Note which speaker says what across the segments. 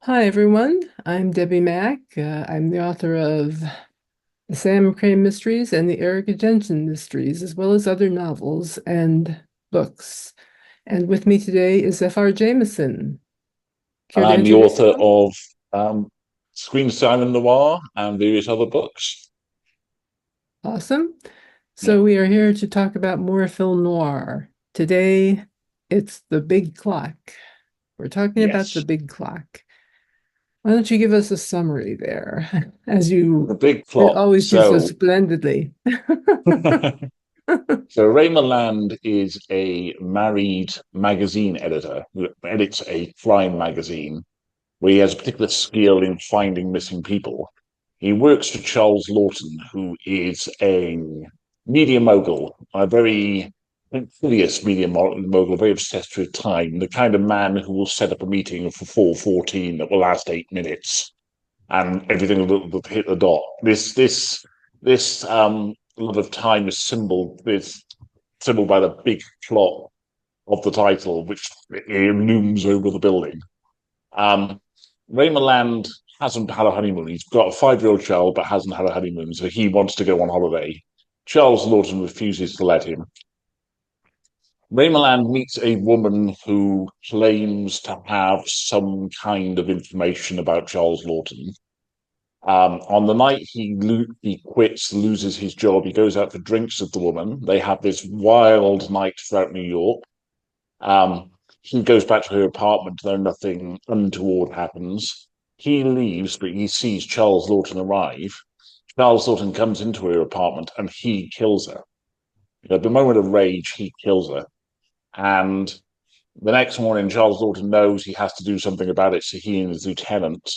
Speaker 1: Hi, everyone. I'm Debbie Mack. I'm the author of the Sam Crane Mysteries and the Erica Jensen Mysteries, as well as other novels and books. And with me today is F.R. Jameson.
Speaker 2: And
Speaker 1: Care to
Speaker 2: I'm the
Speaker 1: introduce
Speaker 2: author
Speaker 1: yourself?
Speaker 2: of Screen Silent Noir and various other books.
Speaker 1: Awesome.
Speaker 2: Yeah.
Speaker 1: So we are here to talk about more film noir. Today, it's The Big Clock. We're talking about The
Speaker 2: Yes.
Speaker 1: Big Clock. Why don't you give us a summary there, as
Speaker 2: The
Speaker 1: you
Speaker 2: big plot.
Speaker 1: always do so
Speaker 2: So,
Speaker 1: splendidly?
Speaker 2: so Ray Milland is a married magazine editor who edits a crime magazine where he has a particular skill in finding missing people. He works for Charles Lawton, who is a media mogul, a very insidious media mogul, very obsessed with time, the kind of man who will set up a meeting for 4:14 that will last 8 minutes and everything will hit the dot. This love of time is symbolized by the big plot of the title, which looms over the building. Um, Raymond Land hasn't had a honeymoon. He's got a 5-year-old child, but hasn't had a honeymoon, so he wants to go on holiday. Charles Lawton refuses to let him. Raymond Land meets a woman who claims to have some kind of information about Charles Lawton. On the night he quits, loses his job, he goes out for drinks with the woman. They have this wild night throughout New York. Um, he goes back to her apartment, though nothing untoward happens. He leaves, but he sees Charles Lawton arrive. Charles Lawton comes into her apartment and he kills her. At the moment of rage, he kills her. And the next morning, Charles Lawton knows he has to do something about it, so he and his lieutenant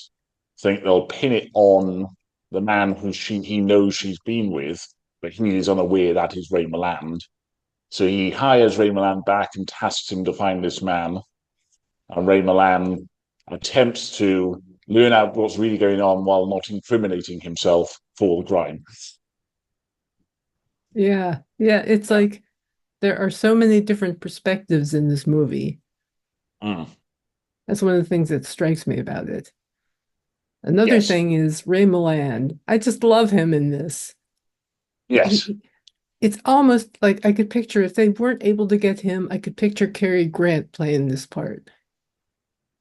Speaker 2: think they'll pin it on the man he knows she's been with, but he is unaware that is Ray Milland. So he hires Ray Milland back and tasks him to find this man. And Ray Milland attempts to learn out what's really going on while not incriminating himself for the crime.
Speaker 1: Yeah, yeah, it's
Speaker 2: Yeah.
Speaker 1: like there are so many different perspectives in this movie.
Speaker 2: Mm.
Speaker 1: That's one of the things that strikes me about it. Another
Speaker 2: Yes.
Speaker 1: thing is Ray Milland. I just love him in this.
Speaker 2: Yes.
Speaker 1: It's almost like I could picture if they weren't able to get him, I could picture Cary Grant playing this part.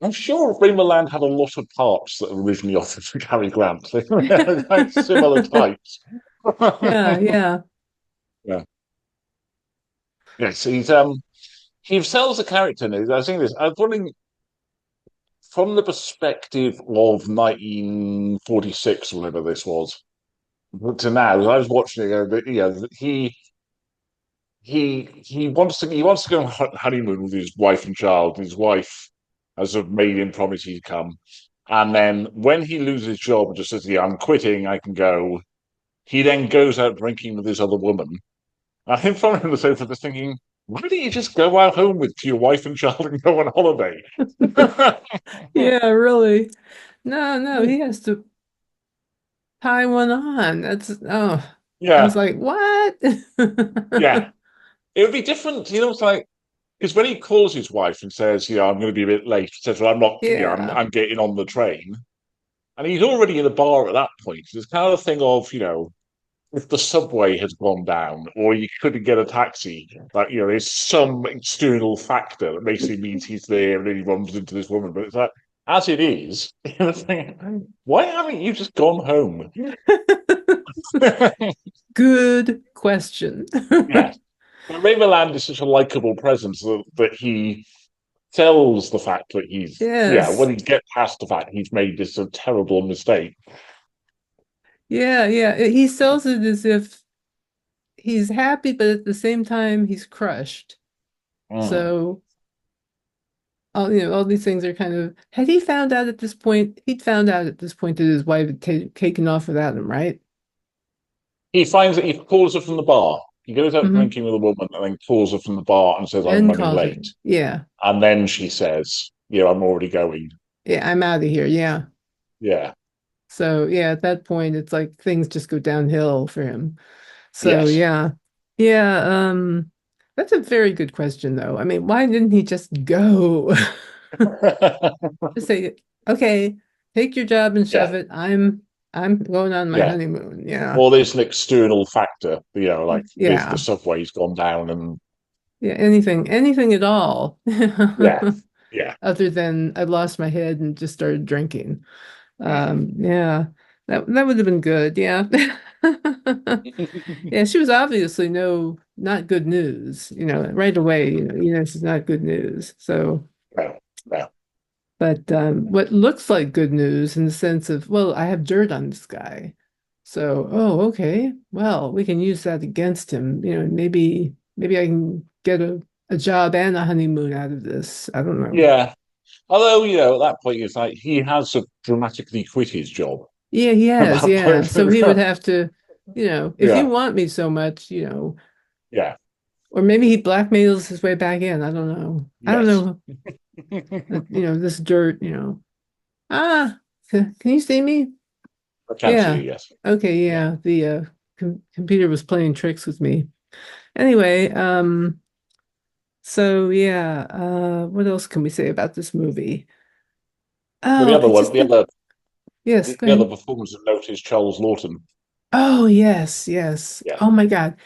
Speaker 2: I'm sure Ray Milland had a lot of parts that were originally offered for Cary Grant. They were like similar types.
Speaker 1: Yeah, yeah.
Speaker 2: Yeah. Yes, he sells a character. And I think this. I was wondering from the perspective of 1946, whatever this was, to now. As I was watching it, he wants to go on honeymoon with his wife and child. And his wife has sort of made him promise he'd come. And then when he loses his job and just says, "Yeah, I'm quitting. I can go," he then goes out drinking with this other woman. I think from on the sofa, just thinking, why don't you just go out home with your wife and child and go on holiday?
Speaker 1: Yeah, really. No, no, he has to tie one on. I was
Speaker 2: Yeah,
Speaker 1: like, what?
Speaker 2: yeah. It would be different, it's like because when he calls his wife and says, "Yeah, I'm going to be a bit late," etc., I'm not,
Speaker 1: Yeah.
Speaker 2: I'm getting on the train, and he's already in a bar at that point. It's kind of thing of, if the subway has gone down or you couldn't get a taxi, like, there's some external factor that basically means he's there and then he runs into this woman. But it's like, as it is, why haven't you just gone home?
Speaker 1: Good question.
Speaker 2: Yeah. But Ray Milland is such a likable presence that he sells the fact that
Speaker 1: Yes.
Speaker 2: when he gets past the fact he's made this a terrible mistake.
Speaker 1: Yeah, yeah. He sells it as if he's happy, but at the same time, he's crushed.
Speaker 2: Mm.
Speaker 1: So, all these things are kind of, had he found out at this point, he'd found out at this point that his wife had taken off without him, right?
Speaker 2: He finds that he calls her from the bar. He goes out
Speaker 1: Hmm.
Speaker 2: drinking with a woman and then calls her from the bar and says, "I'm
Speaker 1: And
Speaker 2: running
Speaker 1: calls her.
Speaker 2: late."
Speaker 1: Yeah.
Speaker 2: And then she says, "I'm already going."
Speaker 1: Yeah, I'm out of here. Yeah.
Speaker 2: Yeah.
Speaker 1: So, yeah, at that point, it's like things just go downhill for him. So,
Speaker 2: Yes.
Speaker 1: yeah. Yeah, that's a very good question, though. I mean, why didn't he just go? Just say, okay, take your job and shove
Speaker 2: Yeah,
Speaker 1: it. I'm going on my
Speaker 2: yeah.
Speaker 1: honeymoon. Yeah.
Speaker 2: Or there's an external factor, like the
Speaker 1: Yeah.
Speaker 2: subway's gone down, and
Speaker 1: Yeah, anything at all.
Speaker 2: yeah, yeah.
Speaker 1: Other than I lost my head and just started drinking. Yeah, that would have been good. Yeah. Yeah, she was obviously not good news, right away, she's not good news. So,
Speaker 2: Well, well,
Speaker 1: but what looks like good news in the sense of, well, I have dirt on this guy. So, oh, okay. Well, we can use that against him. Maybe I can get a job and a honeymoon out of this. I don't know.
Speaker 2: yeah. Although, at that point, it's like he has dramatically quit his job
Speaker 1: Yeah, he
Speaker 2: at
Speaker 1: has.
Speaker 2: that
Speaker 1: Yeah.
Speaker 2: point.
Speaker 1: So he would have to, if you
Speaker 2: Yeah,
Speaker 1: want me so much,
Speaker 2: yeah,
Speaker 1: or maybe he blackmails his way back in. I don't know. I don't
Speaker 2: yes.
Speaker 1: know. This dirt, ah, can you see me?
Speaker 2: I can see
Speaker 1: Yeah.
Speaker 2: you, yes.
Speaker 1: Okay.
Speaker 2: Yeah.
Speaker 1: Yeah. The computer was playing tricks with me. Anyway, so yeah, what else can we say about this movie?
Speaker 2: Well, the
Speaker 1: Oh,
Speaker 2: other
Speaker 1: I
Speaker 2: one,
Speaker 1: just think, yes, go
Speaker 2: the other
Speaker 1: ahead.
Speaker 2: performance of note is Charles Lawton.
Speaker 1: Oh, yes, yes.
Speaker 2: Yeah,
Speaker 1: Oh my God.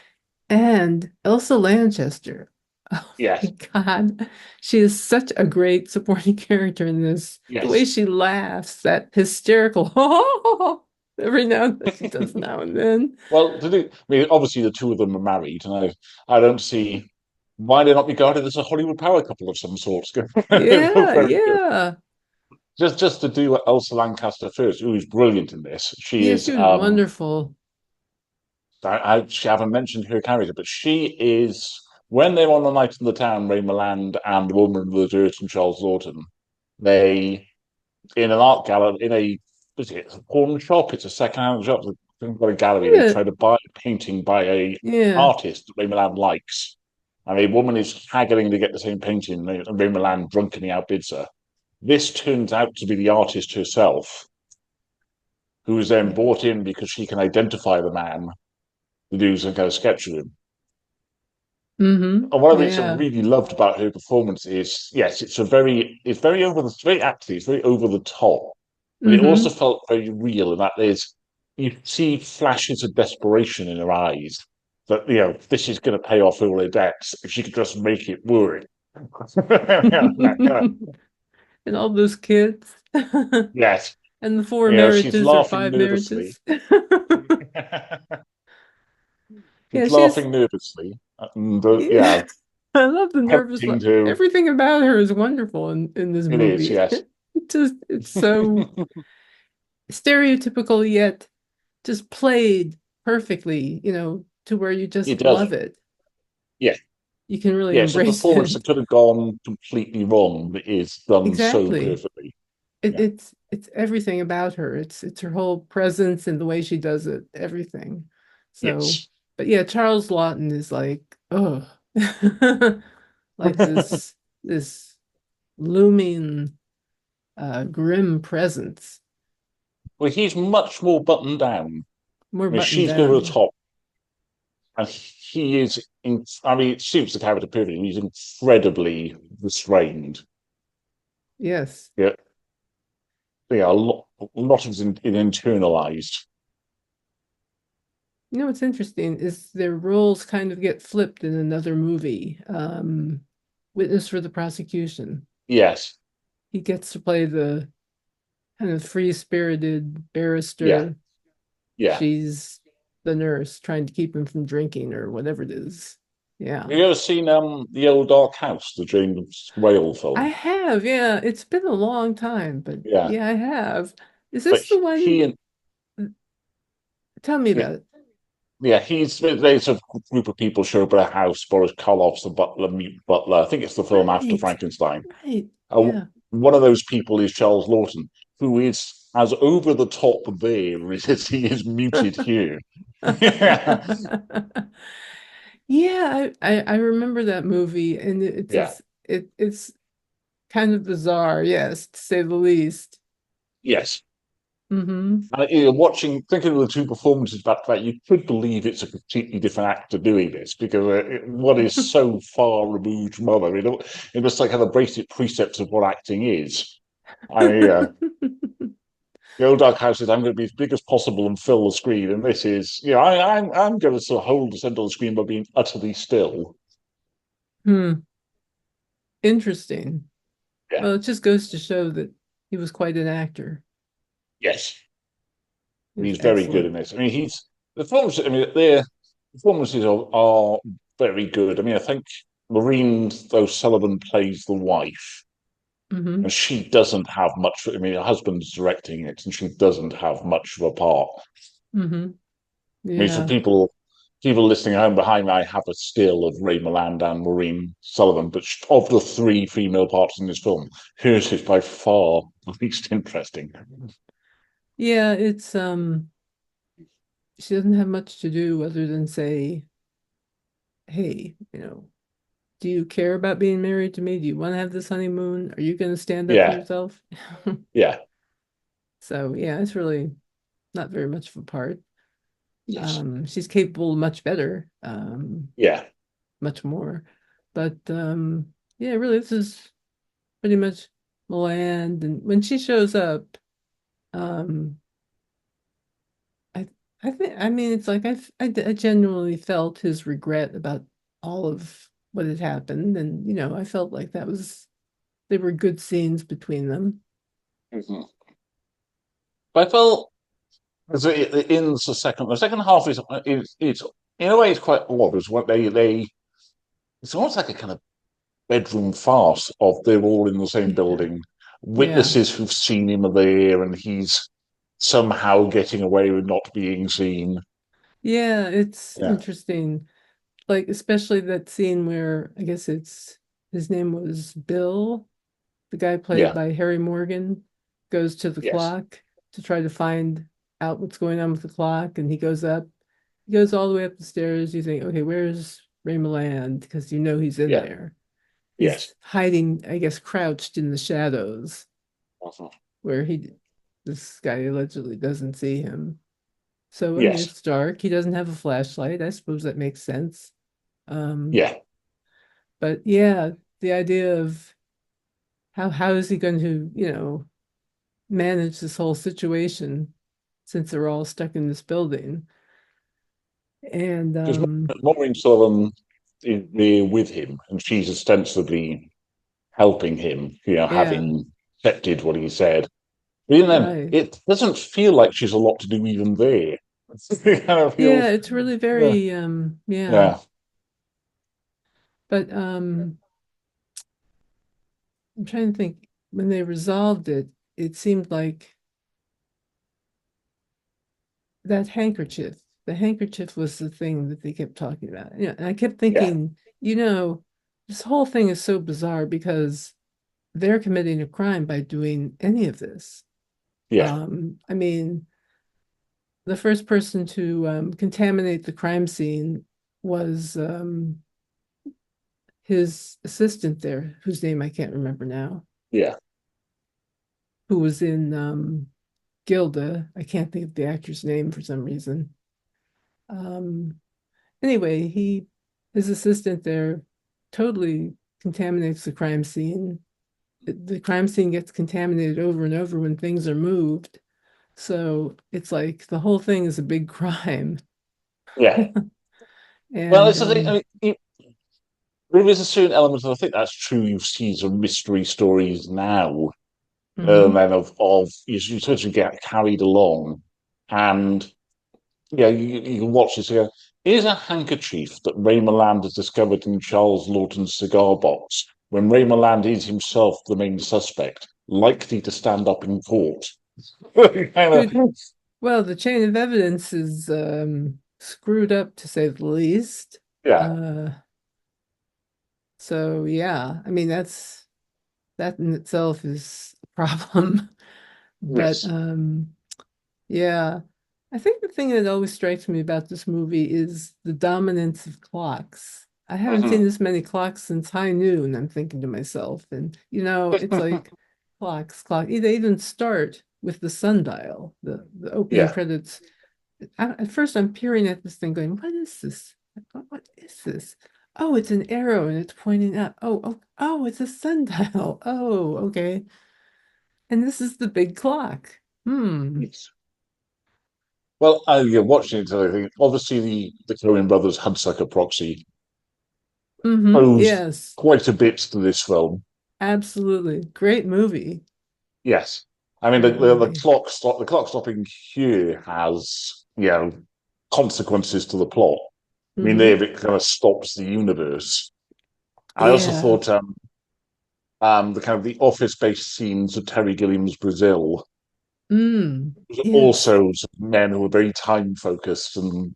Speaker 1: And Elsa Lanchester. Oh my
Speaker 2: yes,
Speaker 1: God. She is such a great supporting character in this. The way
Speaker 2: yes.
Speaker 1: she laughs, that hysterical every now and then she does now and then.
Speaker 2: Well, obviously the two of them are married, and I don't see why they're not regarded as a Hollywood power couple of some sort.
Speaker 1: Yeah,
Speaker 2: Very good.
Speaker 1: yeah.
Speaker 2: Just to do Elsa Lancaster first, who is brilliant in this. She
Speaker 1: Yeah,
Speaker 2: is.
Speaker 1: she was wonderful.
Speaker 2: I haven't mentioned her character, but she is. When they're on the night in the town, Ray Milland and the woman with the dirt and Charles Lawton, they in an art gallery in a what is it? It's a pawn shop. It's a second-hand shop. They've got a gallery. They
Speaker 1: Yeah,
Speaker 2: try to buy a painting by a
Speaker 1: yeah.
Speaker 2: artist that Ray Milland likes, and a woman is haggling to get the same painting, and Ray Milland drunkenly outbids her. This turns out to be the artist herself, who is then brought in because she can identify the man to do some kind of sketch of him.
Speaker 1: Mm-hmm.
Speaker 2: And one of the things I
Speaker 1: Yeah.
Speaker 2: really loved about her performance is, yes, it's very it's very acty, it's very over the top, but it also
Speaker 1: Mm-hmm.
Speaker 2: felt very real. And that is, you see flashes of desperation in her eyes that this is going to pay off all her debts if she could just make it work.
Speaker 1: And all those kids.
Speaker 2: Yes,
Speaker 1: And the four
Speaker 2: she's
Speaker 1: marriages or
Speaker 2: laughing
Speaker 1: five
Speaker 2: nervously.
Speaker 1: marriages. Yeah,
Speaker 2: She's
Speaker 1: she is.
Speaker 2: laughing nervously, and
Speaker 1: Yeah.
Speaker 2: yeah,
Speaker 1: I love the nervous
Speaker 2: tempting
Speaker 1: laugh.
Speaker 2: to.
Speaker 1: Everything about her is wonderful in this
Speaker 2: It is,
Speaker 1: movie.
Speaker 2: yes.
Speaker 1: It's so stereotypical yet just played perfectly, to where you
Speaker 2: It
Speaker 1: just
Speaker 2: does.
Speaker 1: love it.
Speaker 2: Yeah,
Speaker 1: You can really
Speaker 2: yeah, it's a
Speaker 1: embrace
Speaker 2: performance that
Speaker 1: it.
Speaker 2: could have gone completely wrong, but is done so
Speaker 1: Exactly.
Speaker 2: perfectly.
Speaker 1: It,
Speaker 2: Yeah.
Speaker 1: it's everything about her. It's her whole presence and the way she does it, everything. So,
Speaker 2: Yes.
Speaker 1: but yeah, Charles Lawton is like, oh, like this looming grim presence,
Speaker 2: Well, he's much more buttoned down.
Speaker 1: more
Speaker 2: I mean,
Speaker 1: buttoned
Speaker 2: she's over the
Speaker 1: down.
Speaker 2: top, and he is. I mean, it suits the character perfectly. He's incredibly restrained.
Speaker 1: Yes.
Speaker 2: Yeah, yeah. A lot of it is internalized.
Speaker 1: What's interesting is their roles kind of get flipped in another movie, Witness for the Prosecution.
Speaker 2: Yes.
Speaker 1: He gets to play the kind of free-spirited
Speaker 2: Yeah.
Speaker 1: barrister.
Speaker 2: Yeah.
Speaker 1: She's the nurse trying to keep him from drinking or whatever it is. Yeah.
Speaker 2: Have you ever seen the Old Dark House, the James Whale
Speaker 1: I
Speaker 2: film?
Speaker 1: have, yeah. It's been a long time, but
Speaker 2: Yeah,
Speaker 1: yeah, I have. Is
Speaker 2: but
Speaker 1: this the
Speaker 2: he
Speaker 1: one?
Speaker 2: and
Speaker 1: Tell me about it.
Speaker 2: yeah, there's a group of people show up at a house. Boris Karloff's the butler, mute butler. I think it's the film after
Speaker 1: Right.
Speaker 2: Frankenstein.
Speaker 1: Right.
Speaker 2: Uh,
Speaker 1: Yeah.
Speaker 2: One of those people is Charles Lawton, who is as over the top there as he is muted here. Yeah,
Speaker 1: Yeah, I remember that movie and
Speaker 2: yeah,
Speaker 1: it's kind of bizarre, yes, to say the least.
Speaker 2: yes.
Speaker 1: Hmm.
Speaker 2: And thinking of the two performances back to back, you could believe it's a completely different actor doing this because one is so far removed from other. It looks like kind of the basic precepts of what acting is. The old dark house is I'm going to be as big as possible and fill the screen, and this is I'm going to sort of hold the center of the screen by being utterly still.
Speaker 1: Hmm. Interesting.
Speaker 2: Yeah,
Speaker 1: Well, it just goes to show that he was quite an actor.
Speaker 2: yes,
Speaker 1: He was
Speaker 2: he's very good in
Speaker 1: excellent.
Speaker 2: this. I mean, he's the films. I mean, their performances are very good. I mean, I think Maureen, though Sullivan plays the wife,
Speaker 1: Hmm.
Speaker 2: and she doesn't have much. I mean, her husband's directing it, and she doesn't have much of a part.
Speaker 1: Hmm.
Speaker 2: I mean, for
Speaker 1: Yeah.
Speaker 2: people listening at home behind me, I have a still of Ray Milland and Maureen Sullivan, but of the three female parts in this film, hers is by far the least interesting.
Speaker 1: Yeah, it's she doesn't have much to do other than say, "Hey, do you care about being married to me? Do you want to have this honeymoon? Are you going to stand up for
Speaker 2: Yeah,
Speaker 1: yourself?"
Speaker 2: yeah,
Speaker 1: So, yeah, it's really not very much of a part.
Speaker 2: yes,
Speaker 1: She's capable much better,
Speaker 2: yeah.
Speaker 1: much more. But yeah, really, this is pretty much Milan. And when she shows up, um, I I mean, it's like I genuinely felt his regret about all of what had happened, and I felt like they were good scenes between them.
Speaker 2: Mhm. But I felt as in the second half is in a way it's quite odd as what they it's almost like a kind of bedroom farce of they're all in the same
Speaker 1: Yeah,
Speaker 2: building,
Speaker 1: yeah,
Speaker 2: witnesses who've seen him are there, and he's somehow getting away with not being seen.
Speaker 1: yeah. It's
Speaker 2: Yeah,
Speaker 1: interesting, like especially that scene where I guess it's his name was Bill, the guy played
Speaker 2: yeah,
Speaker 1: by Harry Morgan, goes to the
Speaker 2: yes,
Speaker 1: clock to try to find out what's going on with the clock, and he goes all the way up the stairs. You think, okay, where's Ray Milland? Because he's in
Speaker 2: yeah,
Speaker 1: there.
Speaker 2: yes,
Speaker 1: He's hiding, I guess, crouched in the shadows
Speaker 2: mhm,
Speaker 1: where this guy allegedly doesn't see him. So, I mean,
Speaker 2: yes,
Speaker 1: it's dark. He doesn't have a flashlight. I suppose that makes sense. Um,
Speaker 2: yeah.
Speaker 1: but yeah, the idea of how is he going to, manage this whole situation since they're all stuck in this building? And
Speaker 2: Because Maureen Sullivan is there with him, and she's ostensibly helping him,
Speaker 1: yeah,
Speaker 2: having accepted what he said. But even then,
Speaker 1: right.
Speaker 2: it doesn't feel like she's a lot to do even there. It kind of
Speaker 1: Yeah,
Speaker 2: feels,
Speaker 1: it's really
Speaker 2: yeah,
Speaker 1: very yeah.
Speaker 2: yeah,
Speaker 1: But I'm trying to think when they resolved it, it seemed like the handkerchief was the thing that they kept talking about. And I kept
Speaker 2: yeah,
Speaker 1: thinking, this whole thing is so bizarre because they're committing a crime by doing any of this.
Speaker 2: yeah,
Speaker 1: I mean, the first person to contaminate the crime scene was his assistant there, whose name I can't remember now,
Speaker 2: yeah.
Speaker 1: who was in Gilda. I can't think of the actor's name for some reason. Um, anyway, his assistant there totally contaminates the crime scene. The crime scene gets contaminated over and over when things are moved. So it's like the whole thing is a big crime.
Speaker 2: Yeah. Well,
Speaker 1: And
Speaker 2: it's the thing. I mean, there is a certain element, and I think that's true. You see some mystery stories now,
Speaker 1: mhm.
Speaker 2: then of you sort of get carried along, and yeah, you can watch this here. Is a handkerchief that Ray Milland has discovered in Charles Lawton's cigar box when Ray Milland is himself the main suspect, likely to stand up in court? Kind of,
Speaker 1: Good. Well, the chain of evidence is screwed up to say the least.
Speaker 2: yeah,
Speaker 1: Uh, so yeah, I mean that in itself is a problem. But
Speaker 2: yes,
Speaker 1: yeah, I think the thing that always strikes me about this movie is the dominance of clocks. I haven't seen
Speaker 2: hmm
Speaker 1: this many clocks since high noon, I'm thinking to myself. And it's like clock. They even start with the sundial, the opening
Speaker 2: yeah,
Speaker 1: credits. At first, I'm peering at this thing, going, "What is this? What is this? Oh, it's an arrow, and it's pointing up. Oh, it's a sundial. Oh, okay." And this is the big clock. Hmm.
Speaker 2: Yes. Well, yeah, watching it, I think obviously the Coen brothers Hudsucker Proxy owes
Speaker 1: Yes,
Speaker 2: quite a bit to this film.
Speaker 1: absolutely. Great movie.
Speaker 2: Yes, I mean
Speaker 1: Great movie.
Speaker 2: the clock stopping here has consequences to the plot. I mean,
Speaker 1: Hmm.
Speaker 2: there it kind of stops the universe. I also
Speaker 1: Yeah.
Speaker 2: thought the kind of the office based scenes of Terry Gilliam's Brazil
Speaker 1: Mm.
Speaker 2: was
Speaker 1: Yes.
Speaker 2: also men who were very time focused and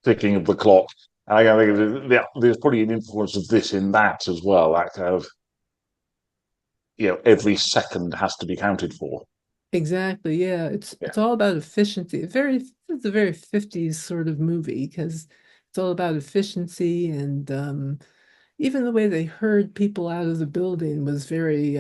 Speaker 2: ticking of the clock. And I think there's probably an influence of this in that as well. That kind of every second has to be counted for.
Speaker 1: Exactly. Yeah.
Speaker 2: Yeah.
Speaker 1: It's all about efficiency. It's a very 50s sort of movie because it's all about efficiency and even the way they herd people out of the building was very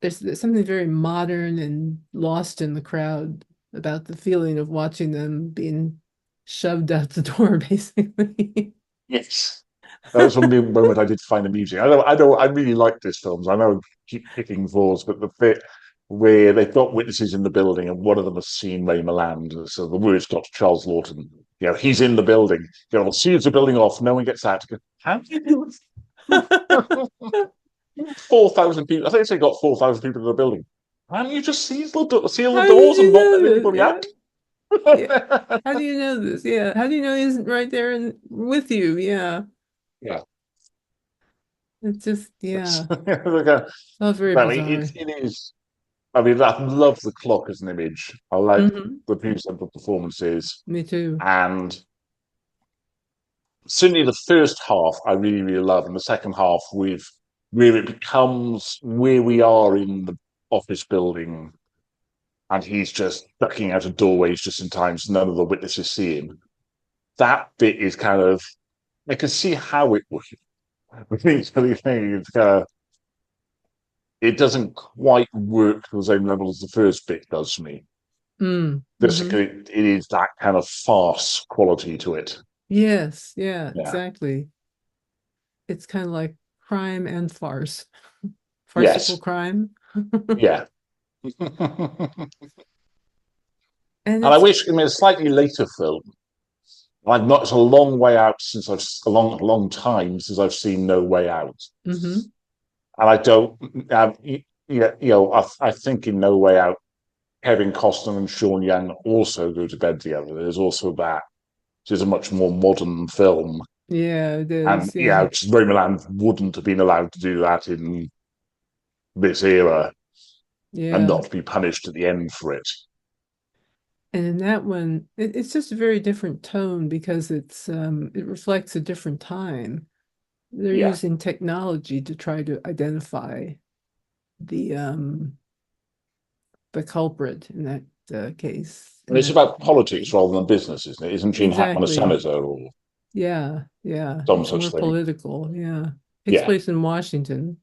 Speaker 1: there's something very modern and lost in the crowd about the feeling of watching them being shoved out the door, basically.
Speaker 2: Yes. That was one moment I did find amusing. I know, I really like this film. I know I keep picking flaws, but the bit where they've got witnesses in the building and one of them has seen Ray Milland, so the word's got to Charles Lawton. He's in the building. Seals the building off. No one gets out. How do you do it? 4,000 people. I think they got 4,000 people in the building. Can't you just seal the
Speaker 1: How did
Speaker 2: doors and
Speaker 1: you
Speaker 2: not
Speaker 1: know
Speaker 2: let
Speaker 1: this?
Speaker 2: anybody
Speaker 1: Yeah.
Speaker 2: out?
Speaker 1: Yeah. How do you know this? Yeah. How do you know he isn't right there and with you? Yeah.
Speaker 2: Yeah.
Speaker 1: It's just, yeah.
Speaker 2: Okay.
Speaker 1: It's all very
Speaker 2: No,
Speaker 1: bizarre.
Speaker 2: it is. I mean, I love the clock as an image. I like
Speaker 1: Hmm.
Speaker 2: the views of the performances.
Speaker 1: Me too.
Speaker 2: And certainly the first half, I really, really love. And the second half, with where it becomes where we are in the office building and he's just ducking out of doorways just in time so none of the witnesses see him. That bit is kind of, I can see how it would. I think it's it doesn't quite work to the same level as the first bit does for me.
Speaker 1: Mm.
Speaker 2: Just
Speaker 1: Hmm.
Speaker 2: it is that kind of farce quality to it.
Speaker 1: Yes. Yeah,
Speaker 2: Yeah.
Speaker 1: exactly. It's kind of like crime and farce. Farcical
Speaker 2: Yes.
Speaker 1: crime.
Speaker 2: Yeah. And
Speaker 1: And
Speaker 2: I
Speaker 1: it's
Speaker 2: wish, I mean, a slightly later film. I've not, it's a long way out since a long time since I've seen No Way Out.
Speaker 1: hmm
Speaker 2: And I don't, I think in No Way Out, Kevin Costner and Sean Young also go to bed together. There's also that, which is a much more modern film.
Speaker 1: Yeah, it
Speaker 2: And
Speaker 1: is.
Speaker 2: yeah,
Speaker 1: Yeah.
Speaker 2: Roman Land wouldn't have been allowed to do that in this era and
Speaker 1: Yeah.
Speaker 2: not be punished at the end for it.
Speaker 1: And in that one, it's just a very different tone because it reflects a different time. They're
Speaker 2: Yeah.
Speaker 1: using technology to try to identify the um the culprit in that case,
Speaker 2: And
Speaker 1: in
Speaker 2: it's
Speaker 1: that
Speaker 2: about politics
Speaker 1: movie.
Speaker 2: rather than business, isn't it? Isn't Gene Hackman a
Speaker 1: Exactly.
Speaker 2: senator or
Speaker 1: Yeah, yeah.
Speaker 2: some
Speaker 1: It's more
Speaker 2: such thing?
Speaker 1: political. Yeah. Takes
Speaker 2: Yeah.
Speaker 1: place in Washington.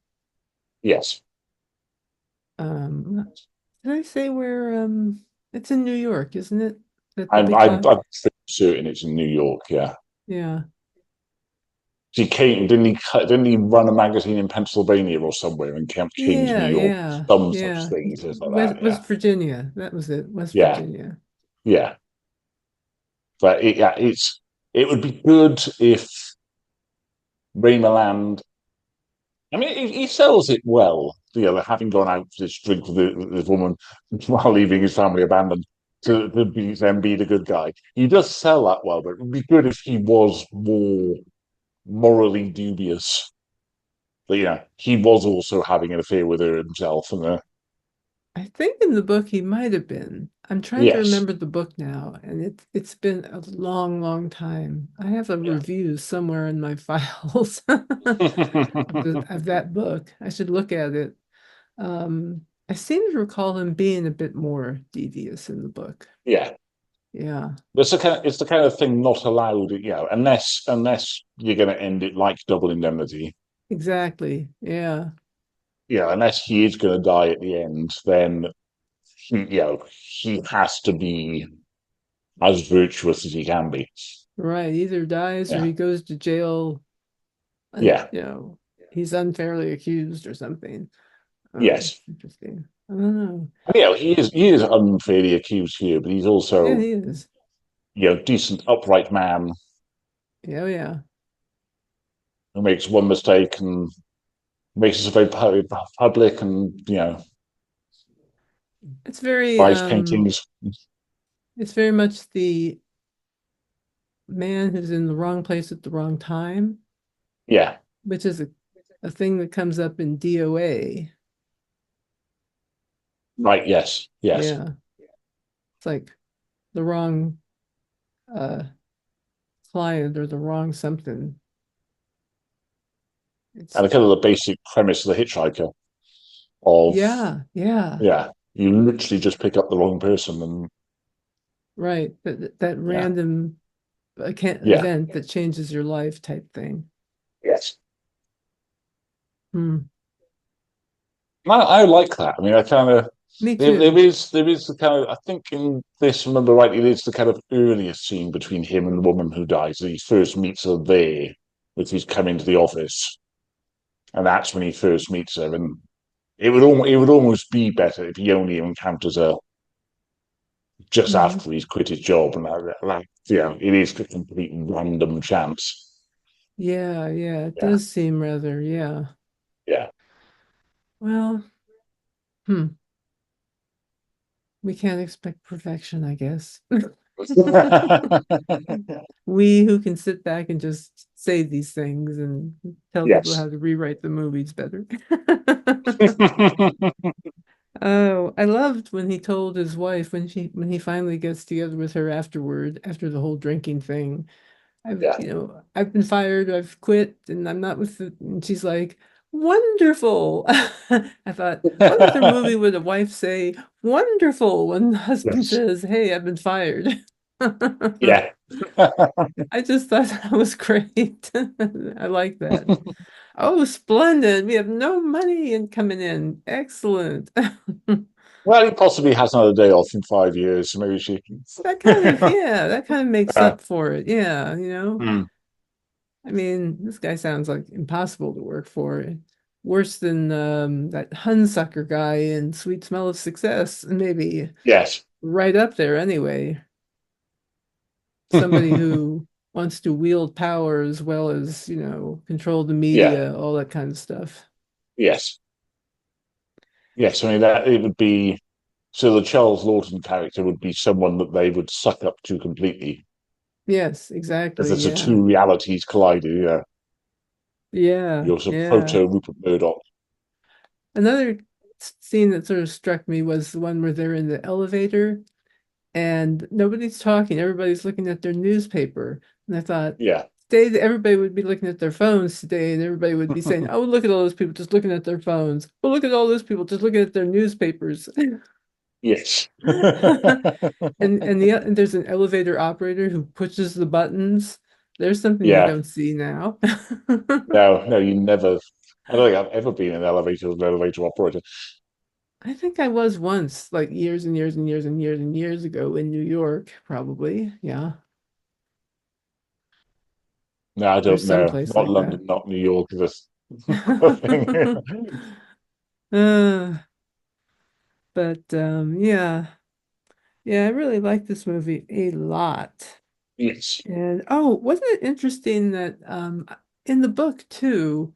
Speaker 2: Yes.
Speaker 1: Um, did I say where it's in New York, isn't it? At the
Speaker 2: I'm,
Speaker 1: big
Speaker 2: I'm,
Speaker 1: clock?
Speaker 2: I'm pretty certain it's in New York. Yeah.
Speaker 1: Yeah.
Speaker 2: He came, didn't he run a magazine in Pennsylvania or somewhere and came to New
Speaker 1: Yeah,
Speaker 2: York?
Speaker 1: yeah,
Speaker 2: Some such
Speaker 1: yeah.
Speaker 2: thing, says like that. Yeah.
Speaker 1: West Virginia. That was it. West
Speaker 2: Yeah.
Speaker 1: Virginia.
Speaker 2: Yeah. But it would be good if Raymaland. I mean, he sells it well. Having gone out for this drink with this woman while leaving his family abandoned to be the good guy. He does sell that well, but it would be good if he was more morally dubious. But yeah, he was also having an affair with her himself. And
Speaker 1: I think in the book he might have been. I'm trying to
Speaker 2: yes,
Speaker 1: remember the book now, and it's been a long, long time. I have a
Speaker 2: yeah.
Speaker 1: review somewhere in my files of that book. I should look at it. I seem to recall him being a bit more devious in the book.
Speaker 2: Yeah.
Speaker 1: Yeah,
Speaker 2: It's the kind of thing not allowed, unless you're going to end it like Double Indemnity.
Speaker 1: exactly. Yeah,
Speaker 2: Unless he is going to die at the end, then he has to be as virtuous as he can be.
Speaker 1: right. Either dies or
Speaker 2: Yeah,
Speaker 1: he goes to jail,
Speaker 2: yeah,
Speaker 1: he's unfairly accused or something. Oh,
Speaker 2: Yes.
Speaker 1: interesting. I don't know.
Speaker 2: He is unfairly accused here, but he's
Speaker 1: Yeah,
Speaker 2: also,
Speaker 1: he is.
Speaker 2: decent, upright man
Speaker 1: Yeah, oh, yeah.
Speaker 2: who makes one mistake and makes it very public, and
Speaker 1: It's very
Speaker 2: buys paintings.
Speaker 1: it's very much the man who's in the wrong place at the wrong time,
Speaker 2: Yeah,
Speaker 1: which is a thing that comes up in DOA.
Speaker 2: right. Yes, yes.
Speaker 1: Yeah. It's like the wrong uh client or the wrong something. It's
Speaker 2: And kind of the basic premise of the hitchhiker of,
Speaker 1: yeah, yeah,
Speaker 2: yeah, you literally just pick up the wrong person, and
Speaker 1: right. That
Speaker 2: yeah,
Speaker 1: random
Speaker 2: yeah,
Speaker 1: event that changes your life type thing.
Speaker 2: yes.
Speaker 1: Hmm.
Speaker 2: I like that. I mean, I kind of
Speaker 1: Me
Speaker 2: there
Speaker 1: too.
Speaker 2: is there is the kind of, I think in this, remember rightly, it is the kind of earliest scene between him and the woman who dies. He first meets her there, with he's coming to the office, and that's when he first meets her. And it would almost be better if he only encounters her just
Speaker 1: Hmm.
Speaker 2: after he's quit his job, and it is a complete random chance.
Speaker 1: Yeah, yeah. It
Speaker 2: Yeah,
Speaker 1: does seem rather, yeah.
Speaker 2: yeah.
Speaker 1: Well, hmm. We can't expect perfection, I guess. We who can sit back and just say these things and tell people
Speaker 2: Yes.
Speaker 1: how to rewrite the movies better. Oh, I loved when he told his wife when he finally gets together with her afterward, after the whole drinking thing.
Speaker 2: Yeah.
Speaker 1: I've been fired, I've quit, and I'm not with it. And she's like, wonderful. I thought, what other movie would a wife say, wonderful, when the husband
Speaker 2: Yes.
Speaker 1: says, hey, I've been fired?
Speaker 2: Yeah.
Speaker 1: I just thought that was great. I like that. Oh, splendid. We have no money in coming in. Excellent.
Speaker 2: Well, he possibly has another day off in 5 years, so maybe she.
Speaker 1: Yeah, that kind of makes
Speaker 2: uh,
Speaker 1: up for it. Yeah,
Speaker 2: mm,
Speaker 1: I mean, this guy sounds like impossible to work for. Worse than that Hunsucker guy in Sweet Smell of Success, and maybe
Speaker 2: yes.
Speaker 1: right up there anyway. Somebody who wants to wield power as well as, control the
Speaker 2: Yeah.
Speaker 1: media, all that kind of stuff.
Speaker 2: Yes. Yes. I mean, that it would be, so the Charles Lawton character would be someone that they would suck up to completely,
Speaker 1: Yes,
Speaker 2: as
Speaker 1: exactly.
Speaker 2: there's the
Speaker 1: Yeah.
Speaker 2: two realities colliding. Yeah.
Speaker 1: Yeah,
Speaker 2: You're sort of
Speaker 1: yeah.
Speaker 2: proto Rupert Murdoch.
Speaker 1: Another scene that sort of struck me was the one where they're in the elevator and nobody's talking. Everybody's looking at their newspaper. And I thought,
Speaker 2: Yeah.
Speaker 1: today everybody would be looking at their phones today, and everybody would be saying, "Oh, look at all those people just looking at their phones. Oh, look at all those people just looking at their newspapers."
Speaker 2: Yes.
Speaker 1: And there's an elevator operator who pushes the buttons. There's something you
Speaker 2: Yeah.
Speaker 1: don't see now.
Speaker 2: No, no, you never. I don't think I've ever been in an elevator with an elevator operator.
Speaker 1: I think I was once, like years and years and years and years and years ago in New York, probably. Yeah,
Speaker 2: No, I
Speaker 1: or
Speaker 2: don't know.
Speaker 1: someplace
Speaker 2: Not
Speaker 1: like that.
Speaker 2: London, not New York. This thing.
Speaker 1: Uh, but yeah, yeah, I really like this movie a lot.
Speaker 2: Yes.
Speaker 1: And oh, wasn't it interesting that in the book too,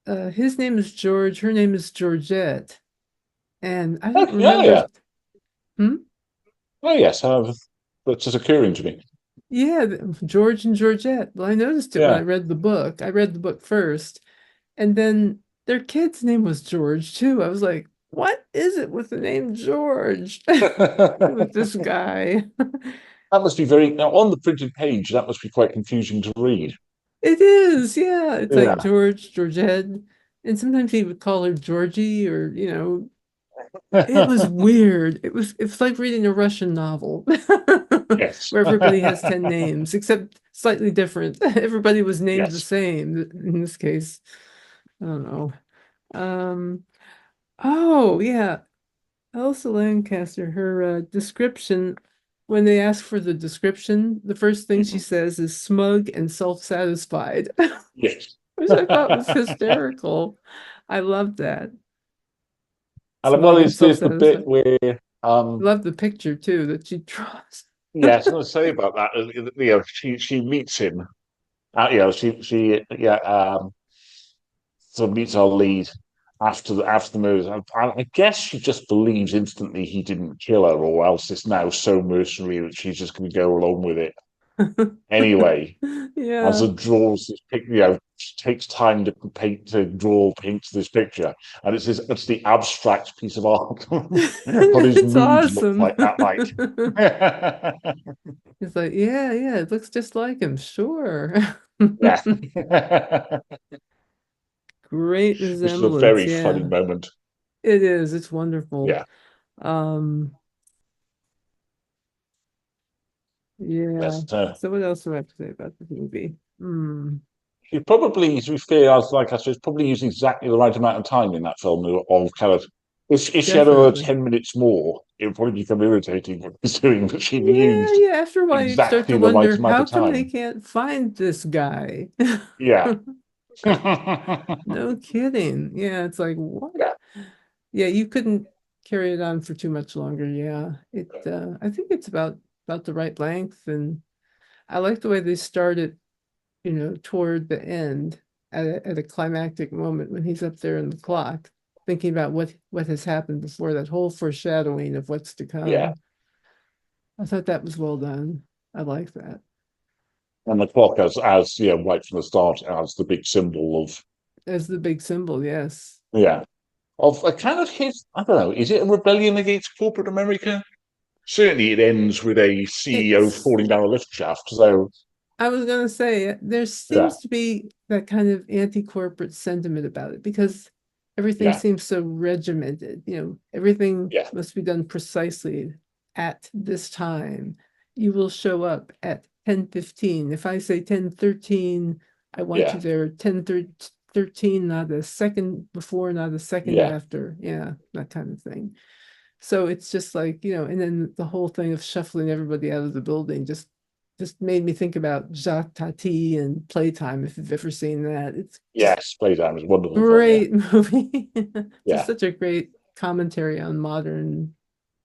Speaker 1: his name is George, her name is Georgette, and I don't
Speaker 2: Oh
Speaker 1: remember.
Speaker 2: yeah.
Speaker 1: Hmm?
Speaker 2: Oh yes. That's just occurring to me.
Speaker 1: Yeah, George and Georgette. Well, I noticed it when I
Speaker 2: Yeah.
Speaker 1: read the book. I read the book first, and then their kid's name was George too. I was like, what is it with the name George? With this
Speaker 2: That
Speaker 1: guy.
Speaker 2: must be very, now on the printed page. That must be quite confusing to read.
Speaker 1: It is, yeah. It's like
Speaker 2: Yeah.
Speaker 1: George, Georgette, and sometimes he would call her Georgie, or it was weird. It was like reading a Russian novel
Speaker 2: Yes.
Speaker 1: where everybody has 10 names, except slightly different. Everybody was named the
Speaker 2: Yes.
Speaker 1: same in this case. I don't know. Um, oh yeah, Elsa Lancaster, her description, when they ask for the description, the first thing she
Speaker 2: Mhm.
Speaker 1: says is smug and self-satisfied,
Speaker 2: Yes.
Speaker 1: which I thought was hysterical. I loved that.
Speaker 2: And well,
Speaker 1: smug and
Speaker 2: there's the bit
Speaker 1: self-satisfied.
Speaker 2: where
Speaker 1: Love the picture too that she draws.
Speaker 2: yeah, I was going to say about that. She meets him. She so meets our lead after the murder. I guess she just believes instantly he didn't kill her, or else it's now so mercenary that she's just going to go along with it anyway. As
Speaker 1: Yeah.
Speaker 2: it draws this picture, takes time to paint to draw paint this picture, and it's the abstract piece of art. What his
Speaker 1: It's
Speaker 2: mood looks
Speaker 1: awesome.
Speaker 2: like that night.
Speaker 1: It's like, yeah, yeah, it looks just like him. Sure.
Speaker 2: Yeah,
Speaker 1: Great
Speaker 2: which is a
Speaker 1: resemblance.
Speaker 2: very funny
Speaker 1: Yeah,
Speaker 2: moment.
Speaker 1: it is. It's wonderful.
Speaker 2: Yeah,
Speaker 1: Um, yeah.
Speaker 2: yes.
Speaker 1: So what else do I have to say about the movie? Hmm.
Speaker 2: He probably, to be fair, I was like I said, probably using exactly the right amount of time in that film of kind of. If she had another
Speaker 1: Definitely.
Speaker 2: 10 minutes more, it would probably become irritating what he's doing. But she
Speaker 1: Yeah,
Speaker 2: used
Speaker 1: yeah. After a while, you start to
Speaker 2: exactly the right
Speaker 1: wonder,
Speaker 2: amount
Speaker 1: how
Speaker 2: of
Speaker 1: come they
Speaker 2: time.
Speaker 1: can't find this guy?
Speaker 2: Yeah.
Speaker 1: No kidding. Yeah, it's like, what?
Speaker 2: Yeah,
Speaker 1: Yeah, you couldn't carry it on for too much longer. Yeah. I think it's about the right length, and I like the way they started, toward the end at a climactic moment when he's up there in the clock, thinking about what has happened before, that whole foreshadowing of what's to
Speaker 2: yeah.
Speaker 1: come. I thought that was well done. I like that.
Speaker 2: And the clock, as yeah, right from the start, as the big symbol of
Speaker 1: As the big symbol, yes.
Speaker 2: yeah, of a kind of his. I don't know. Is it a rebellion against corporate America? Certainly, it ends with a CEO
Speaker 1: It's
Speaker 2: falling down a lift shaft. So
Speaker 1: I was gonna say there
Speaker 2: yeah,
Speaker 1: seems to be that kind of anti-corporate sentiment about it because everything
Speaker 2: yeah,
Speaker 1: seems so regimented. Everything
Speaker 2: yeah,
Speaker 1: must be done precisely at this time. You will show up at 10:15. If I say 10:13, I want you
Speaker 2: yeah,
Speaker 1: there 10:13, not a second before, not a second
Speaker 2: yeah,
Speaker 1: after. Yeah, that kind of thing. So it's just like, and then the whole thing of shuffling everybody out of the building just made me think about Jacques Tati and Playtime, if you've ever seen that. It's just
Speaker 2: yes. Playtime is a wonderful film. Yeah,
Speaker 1: great movie. Just
Speaker 2: yeah,
Speaker 1: such a great commentary on modern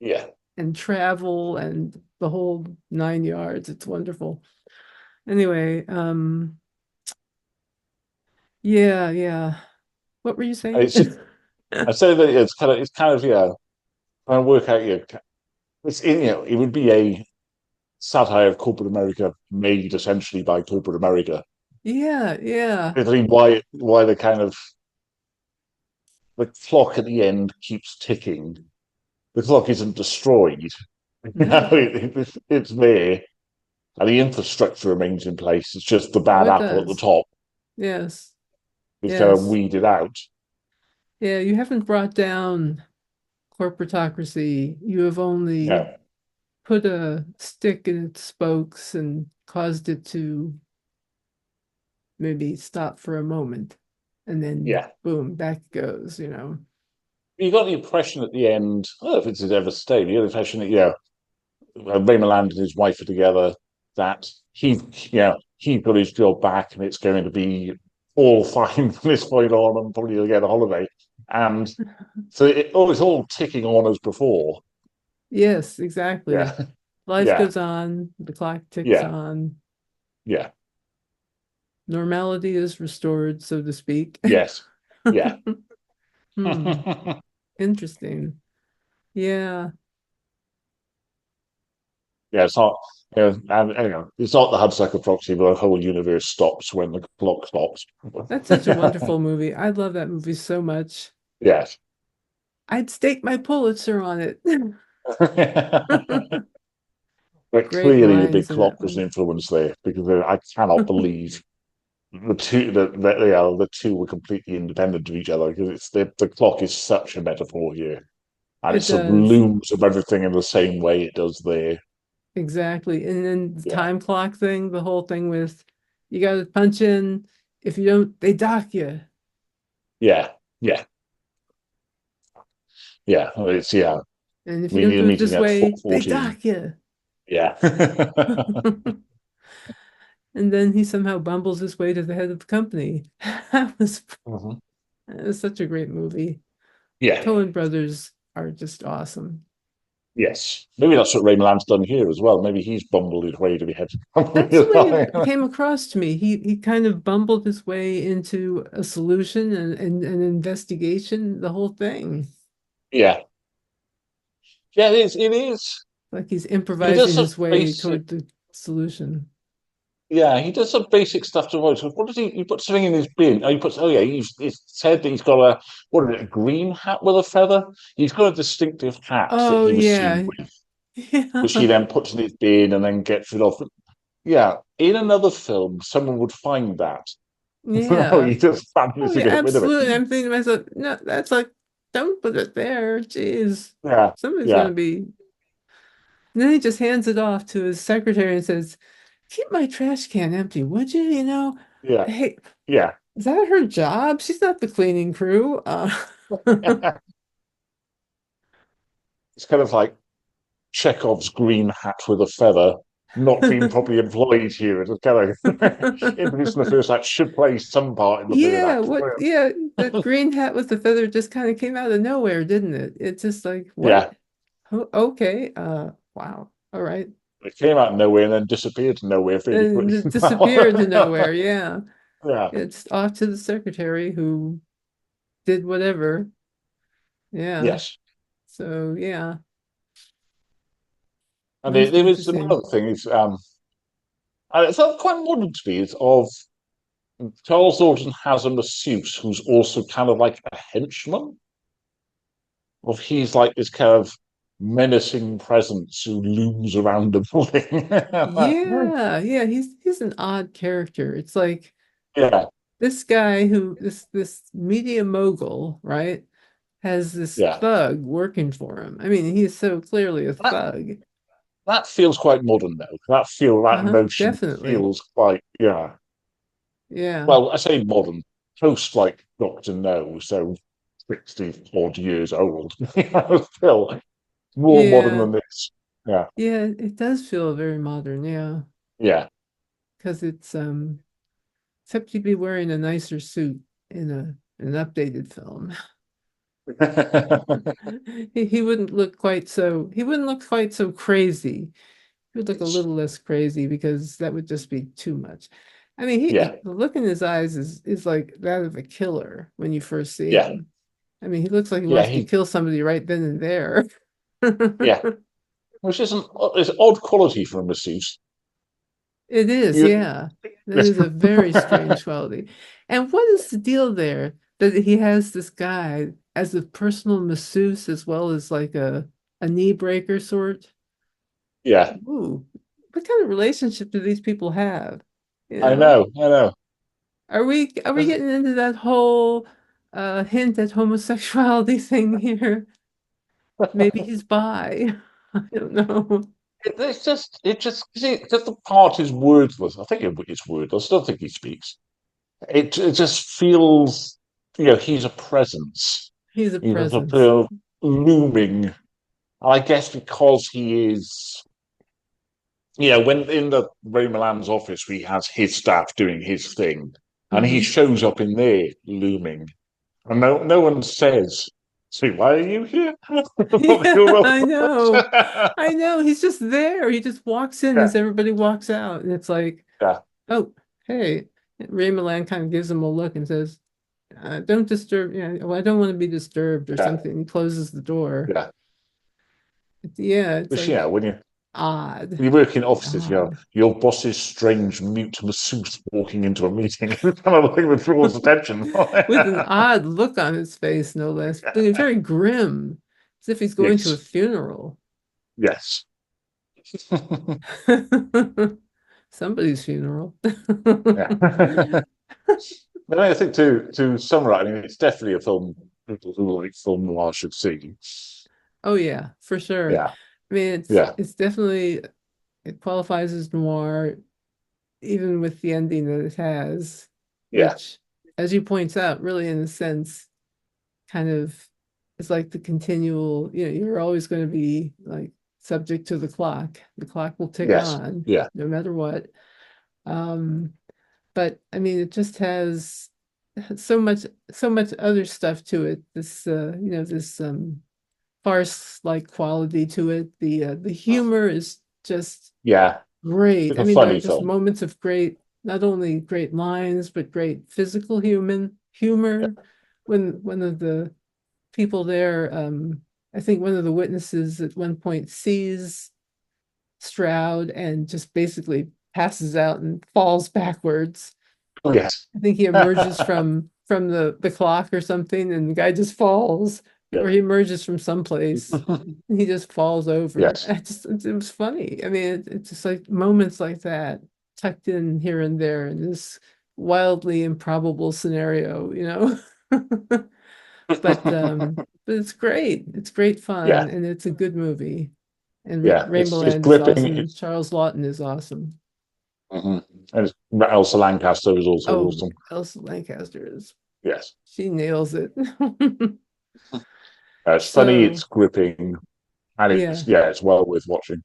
Speaker 2: yeah.
Speaker 1: and travel and the whole 9 yards. It's wonderful. Anyway, yeah, yeah. What were you
Speaker 2: And
Speaker 1: saying?
Speaker 2: it's just I say that it's kind of yeah, trying to work out yeah, it would be a satire of corporate America made essentially by corporate America.
Speaker 1: Yeah, yeah,
Speaker 2: Basically, why the kind of the clock at the end keeps ticking. The clock isn't destroyed.
Speaker 1: no.
Speaker 2: It's there, and the infrastructure remains in place. It's just the
Speaker 1: Oh,
Speaker 2: bad
Speaker 1: it
Speaker 2: apple at the
Speaker 1: does.
Speaker 2: top
Speaker 1: Yes,
Speaker 2: is kind of
Speaker 1: yes.
Speaker 2: weeded out.
Speaker 1: Yeah, you haven't brought down corporatocracy. You have only
Speaker 2: Yeah,
Speaker 1: put a stick in its spokes and caused it to maybe stop for a moment. And then
Speaker 2: yeah.
Speaker 1: boom, back it goes.
Speaker 2: You got the impression at the end. I don't know if it's ever stayed. You got the impression that yeah, Raymond Land and his wife are together. That he got his job back, and it's going to be all fine from this point on, and probably he'll get a holiday. And so it's all ticking on as before.
Speaker 1: Yes, exactly.
Speaker 2: Yeah,
Speaker 1: Life
Speaker 2: yeah,
Speaker 1: goes on, the clock ticks
Speaker 2: yeah,
Speaker 1: on,
Speaker 2: yeah,
Speaker 1: normality is restored, so to speak.
Speaker 2: yes, yeah.
Speaker 1: Hmm,
Speaker 2: Yeah,
Speaker 1: interesting. Yeah,
Speaker 2: it's not. It's not the Hudsucker Proxy, but the whole universe stops when the clock stops.
Speaker 1: that's such a wonderful movie. I love that movie so much.
Speaker 2: Yes.
Speaker 1: I'd stake my Pulitzer on it.
Speaker 2: But
Speaker 1: Great
Speaker 2: clearly, the big
Speaker 1: lines in
Speaker 2: clock
Speaker 1: that
Speaker 2: was an
Speaker 1: one.
Speaker 2: influence there because I cannot believe the two were completely independent of each other because the clock is such a metaphor here, and it
Speaker 1: It does.
Speaker 2: sublooms of everything in the same way it does there.
Speaker 1: Exactly. And then the
Speaker 2: Yeah,
Speaker 1: time clock thing, the whole thing with you got to punch in. If you don't, they dock you.
Speaker 2: yeah, yeah, yeah. It's yeah.
Speaker 1: And if you
Speaker 2: We
Speaker 1: don't
Speaker 2: need a
Speaker 1: do it
Speaker 2: meeting
Speaker 1: this
Speaker 2: at
Speaker 1: way, they
Speaker 2: 14.
Speaker 1: dock you.
Speaker 2: Yeah,
Speaker 1: And then he somehow bumbles his way to the head of the company. That was
Speaker 2: Mhm.
Speaker 1: that was such a great movie.
Speaker 2: Yeah.
Speaker 1: Coen brothers are just awesome.
Speaker 2: Yes. Maybe that's what Ray Milland's done here as well. Maybe he's bumbled his way to the head of the
Speaker 1: That's the way it
Speaker 2: company.
Speaker 1: came across to me. He kind of bumbled his way into a solution and an investigation, the whole thing.
Speaker 2: Yeah. Yeah, it is. It is.
Speaker 1: Like he's
Speaker 2: He does
Speaker 1: improvising
Speaker 2: some
Speaker 1: his way
Speaker 2: basic.
Speaker 1: toward the solution.
Speaker 2: Yeah, he does some basic stuff to avoid. So what does he? He puts something in his bin. Oh, he puts. Oh, yeah. He's said that he's got a what is it? A green hat with a feather. He's got a distinctive hat that
Speaker 1: Oh
Speaker 2: he was seen
Speaker 1: yeah.
Speaker 2: with, which he
Speaker 1: Yeah.
Speaker 2: then puts in his bin and then gets rid of. Yeah, in another film, someone would find that. No,
Speaker 1: Yeah.
Speaker 2: he just
Speaker 1: Oh
Speaker 2: managed to
Speaker 1: yeah,
Speaker 2: get rid of it.
Speaker 1: absolutely. I'm thinking to myself, no, that's like, don't put it there. Jeez.
Speaker 2: Yeah,
Speaker 1: Somebody's gonna
Speaker 2: yeah,
Speaker 1: be. And then he just hands it off to his secretary and says, keep my trash can empty, would you?
Speaker 2: yeah,
Speaker 1: Hey,
Speaker 2: yeah.
Speaker 1: is that her job? She's not the cleaning crew.
Speaker 2: It's kind of like Chekhov's green hat with a feather not being properly employed here. It's kind of introducing the first act should play some part in the third
Speaker 1: Yeah,
Speaker 2: act.
Speaker 1: what? Yeah, that green hat with the feather just kind of came out of nowhere, didn't it? It's just like, what?
Speaker 2: Yeah,
Speaker 1: Oh, okay. Wow. All right.
Speaker 2: it came out of nowhere and then disappeared to nowhere fairly
Speaker 1: And
Speaker 2: quickly.
Speaker 1: it disappeared to nowhere. Yeah.
Speaker 2: Yeah,
Speaker 1: It's off to the secretary who did whatever. Yeah.
Speaker 2: yes.
Speaker 1: So yeah,
Speaker 2: And
Speaker 1: most
Speaker 2: there is
Speaker 1: interesting.
Speaker 2: another thing is and it's not quite modern to me. It's of Charles Dalton has a masseuse who's also kind of like a henchman. Of he's like this kind of menacing presence who looms around the building.
Speaker 1: Yeah, yeah, he's an odd character. It's like
Speaker 2: Yeah,
Speaker 1: this guy who this media mogul, right, has this
Speaker 2: yeah.
Speaker 1: thug working for him. I mean, he's so clearly a
Speaker 2: That
Speaker 1: thug.
Speaker 2: that feels quite modern though. That
Speaker 1: Uh-huh,
Speaker 2: notion
Speaker 1: definitely.
Speaker 2: feels quite yeah.
Speaker 1: Yeah.
Speaker 2: Well, I say modern, post like Doctor No, so 60 odd years old. Still more modern
Speaker 1: Yeah.
Speaker 2: than this. Yeah,
Speaker 1: Yeah, it does feel very modern, yeah.
Speaker 2: yeah.
Speaker 1: Because except he'd be wearing a nicer suit in an updated film. He wouldn't look quite so he wouldn't look quite so crazy. He would look a little less crazy because that would just be too much. I mean,
Speaker 2: Yeah,
Speaker 1: the look in his eyes is like that of a killer when you first see
Speaker 2: yeah,
Speaker 1: him. I mean, he looks like he
Speaker 2: yeah.
Speaker 1: wants to kill somebody right then and there.
Speaker 2: Yeah, which is it's odd quality for a masseuse.
Speaker 1: It is,
Speaker 2: You,
Speaker 1: yeah. That is a very strange quality. And what is the deal there that he has this guy as a personal masseuse as well as like a knee breaker sort?
Speaker 2: yeah,
Speaker 1: Ooh, what kind of relationship do these people have? You
Speaker 2: I
Speaker 1: know?
Speaker 2: know, I know.
Speaker 1: Are we getting into that whole hint at homosexuality thing here? Maybe he's bi. I don't know.
Speaker 2: Just the part is wordless. I think it's wordless. I don't think he speaks. It just feels, he's a presence.
Speaker 1: He's a
Speaker 2: He's a sort
Speaker 1: presence.
Speaker 2: of looming. And I guess because he is, when in the Ray Milan's office, he has his staff doing his thing, and he
Speaker 1: Hmm.
Speaker 2: shows up in there looming, and no one says, "See, why are you here? What's
Speaker 1: Yeah,
Speaker 2: your role?"
Speaker 1: I know. I know. He's just there. He just walks in
Speaker 2: Yeah,
Speaker 1: as everybody walks out. And it's like,
Speaker 2: yeah,
Speaker 1: oh, hey. Ray Milan kind of gives him a look and says, don't disturb. Yeah, well, I don't want to be disturbed or
Speaker 2: yeah,
Speaker 1: something. He closes the door.
Speaker 2: yeah.
Speaker 1: Yeah, it's
Speaker 2: Which,
Speaker 1: like
Speaker 2: when
Speaker 1: odd.
Speaker 2: you work in offices,
Speaker 1: Odd.
Speaker 2: your boss's strange mute masseuse walking into a meeting, kind of thing that draws attention.
Speaker 1: With an odd look on his face, no less. But very grim, as if he's going to a
Speaker 2: Yes,
Speaker 1: funeral.
Speaker 2: yes.
Speaker 1: Somebody's funeral.
Speaker 2: Yeah. But I think to summarize, I mean, it's definitely a film people who like film noir should see.
Speaker 1: Oh yeah, for sure.
Speaker 2: Yeah,
Speaker 1: I mean,
Speaker 2: yeah,
Speaker 1: it's definitely it qualifies as noir, even with the ending that it has,
Speaker 2: yeah,
Speaker 1: which, as you point out, really in a sense, kind of is like the continual, you're always going to be like subject to the clock. The clock will tick
Speaker 2: yes,
Speaker 1: on
Speaker 2: yeah,
Speaker 1: no matter what. Um, but I mean, it just has so much so much other stuff to it. This this farce-like quality to it. The humor is just
Speaker 2: Yeah,
Speaker 1: great.
Speaker 2: it's
Speaker 1: I
Speaker 2: a
Speaker 1: mean, there are
Speaker 2: funny
Speaker 1: just
Speaker 2: film.
Speaker 1: moments of great, not only great lines, but great physical human humor. When one of the people there, I think one of the witnesses at one point sees Stroud and just basically passes out and falls backwards.
Speaker 2: Oh, yes.
Speaker 1: I think he emerges from the clock or something, and the guy just falls, or
Speaker 2: Yeah.
Speaker 1: he emerges from someplace and he just falls over.
Speaker 2: Yes.
Speaker 1: It was funny. I mean, it's just like moments like that tucked in here and there in this wildly improbable scenario, you know. But it's great. It's great
Speaker 2: Yeah.
Speaker 1: fun, and it's a good movie. And
Speaker 2: Yeah.
Speaker 1: Rainbow
Speaker 2: It's
Speaker 1: Land is
Speaker 2: gripping.
Speaker 1: awesome. Charles Lawton is awesome.
Speaker 2: Mhm. And Elsa Lancaster is also
Speaker 1: Oh,
Speaker 2: awesome.
Speaker 1: Elsa Lancaster is
Speaker 2: Yes.
Speaker 1: she nails it.
Speaker 2: It's funny,
Speaker 1: So,
Speaker 2: it's gripping, and
Speaker 1: yeah,
Speaker 2: it's well worth watching.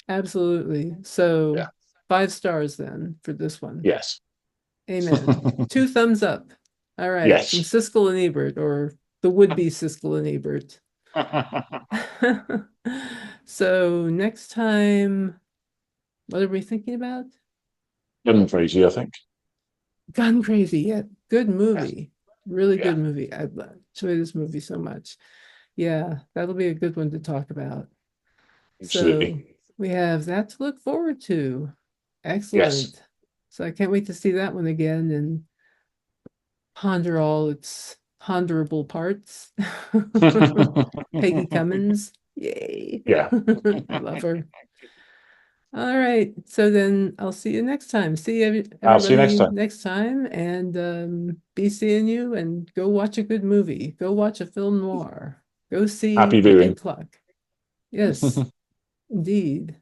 Speaker 1: absolutely. So,
Speaker 2: Yeah.
Speaker 1: 5 stars then for this one.
Speaker 2: Yes.
Speaker 1: Amen. 2 thumbs up. All right, from
Speaker 2: Yes.
Speaker 1: Siskel and Ebert, or the would-be Siskel and Ebert. So, next time, what are we thinking about?
Speaker 2: Gun Crazy, I think.
Speaker 1: Gone Crazy. Yeah, good
Speaker 2: Yes.
Speaker 1: movie. Really
Speaker 2: Yeah.
Speaker 1: good movie. I enjoy this movie so much. Yeah, that'll be a good one to talk about. So
Speaker 2: Absolutely.
Speaker 1: we have that to look forward to.
Speaker 2: Yes.
Speaker 1: Excellent. So I can't wait to see that one again and ponder all its ponderable parts. Peggy Cummins. Yay.
Speaker 2: Yeah.
Speaker 1: I love her. All right. So then I'll see you next time. See
Speaker 2: I'll see you next
Speaker 1: everybody
Speaker 2: time.
Speaker 1: next time and be seeing you and go watch a good movie. Go watch a film noir. Go see
Speaker 2: Happy
Speaker 1: The Big
Speaker 2: viewing.
Speaker 1: Clock. Yes, indeed.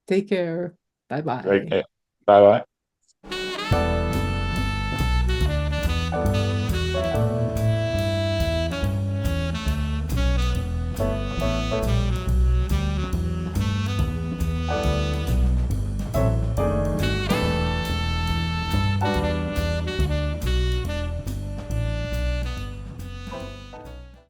Speaker 1: Take care. Bye
Speaker 2: Great.
Speaker 1: bye.
Speaker 2: Bye bye.